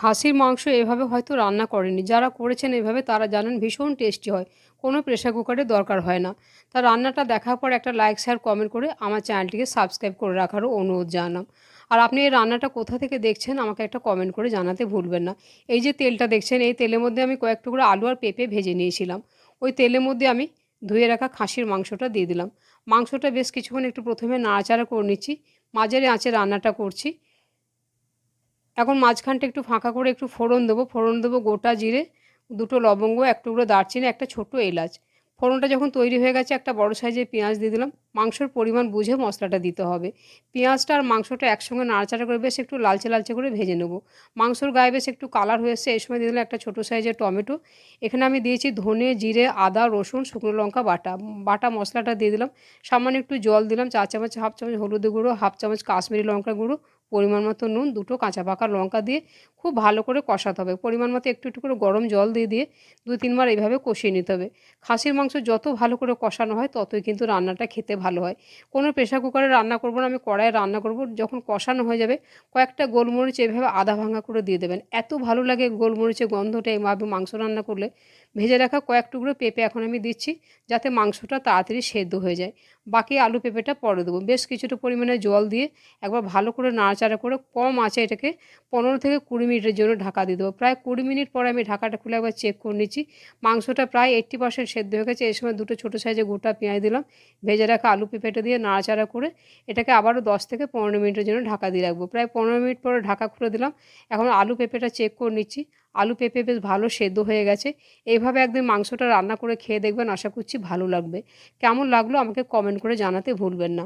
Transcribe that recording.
খাসির মাংস এভাবে হয়তো রান্না করেনি, যারা করেছেন এভাবে তারা জানেন ভীষণ টেস্টি হয়। কোনো প্রেশার কুকারের দরকার হয় না। তা রান্নাটা দেখার পর একটা লাইক শেয়ার কমেন্ট করে আমার চ্যানেলটিকে সাবস্ক্রাইব করে রাখারও অনুরোধ জানালাম। আর আপনি এই রান্নাটা কোথা থেকে দেখছেন আমাকে একটা কমেন্ট করে জানাতে ভুলবেন না। এই যে তেলটা দেখছেন, এই তেলের মধ্যে আমি কয়েক টুকরো আলু আর পেঁপে ভেজে নিয়েছিলাম। ওই তেলের মধ্যে আমি ধুয়ে রাখা খাসির মাংসটা দিয়ে দিলাম। মাংসটা বেশ কিছুক্ষণ একটু প্রথমে নাড়াচাড়া করে নিচ্ছি, মাঝারি আঁচে রান্নাটা করছি। এখন মাঝখানটা একটু ফাঁকা করে একটু ফোড়ন দেবো গোটা জিরে, দুটো লবঙ্গ, এক টুকরো দারচিনি, একটা ছোট্ট এলাচ। ফোড়নটা যখন তৈরি হয়ে গেছে একটা বড় সাইজের পেঁয়াজ দিয়ে দিলাম। মাংসর পরিমাণ বুঝে মশলাটা দিতে হবে। পেঁয়াজটা আর মাংসটা একসঙ্গে নাড়াচাড়া করে বেশ একটু লালচে লালচে করে ভেজে নেব। মাংসর গায়ে বেশ একটু কালার হয়ে এসছে, এই সময় দিয়ে দিলাম একটা ছোটো সাইজের টমেটো। এখানে আমি দিয়েছি ধনে, জিরে, আদা, রসুন, শুকনো লঙ্কা বাটা। বাটা মশলাটা দিয়ে দিলাম। সামান্য একটু জল দিলাম, 4 চামচ, হাফ চামচ হলুদ গুঁড়ো, হাফ চামচ কাশ্মীরি লঙ্কা গুঁড়ো, পরিমাণ মতো নুন, দুটো কাঁচা পাকা লঙ্কা দিয়ে খুব ভালো করে কষাতে হবে। পরিমাণ মতো একটু একটু করে গরম জল দিয়ে 2-3 বার এইভাবে কষিয়ে নিতে হবে। খাসির মাংস যত ভালো করে কষানো হয় ততই কিন্তু রান্নাটা খেতে ভালো হয়। কোনো প্রেশার কুকারে রান্না করব না, আমি কড়াইয়ে রান্না করব। যখন কষানো হয়ে যাবে কয়েকটা গোলমরিচ এভাবে আধা ভাঙা করে দিয়ে দেবেন। এত ভালো লাগে গোলমরিচের গন্ধটা এইভাবে মাংস রান্না করলে। ভেজে রাখা কয়েক টুকরো পেঁপে এখন আমি দিচ্ছি, যাতে মাংসটা তাড়াতাড়ি সেদ্ধ হয়ে যায়। বাকি আলু পেঁপেটা পরে দেবো। বেশ কিছুটা পরিমাণে জল দিয়ে একবার ভালো করে নাড়াচাড়া করে কম আঁচে এটাকে 15 থেকে 20 মিনিটের জন্য ঢাকা দিয়ে দেবো। প্রায় 20 মিনিট পরে আমি ঢাকাটা খুলে একবার চেক করে নিচ্ছি। মাংসটা প্রায় 80% সেদ্ধ হয়ে গেছে। এই সময় দুটো ছোটো সাইজে গোটা পেঁয়াজ দিলাম। ভেজে রাখা আলু পেঁপেটা দিয়ে নাড়াচাড়া করে এটাকে আবারও 10 থেকে 15 মিনিটের জন্য ঢাকা দিয়ে রাখবো। প্রায় 15 মিনিট পরে ঢাকা খুলে দিলাম। এখন আলু পেঁপেটা চেক করে নিচ্ছি। আলু পেঁপে বেশ ভালো সেদ্ধ হয়ে গেছে। এইভাবে একদিন মাংসটা রান্না করে খেয়ে দেখবেন, আশা করছি ভালো লাগবে। কেমন লাগলো আমাকে কমেন্ট করে জানাতে ভুলবেন না।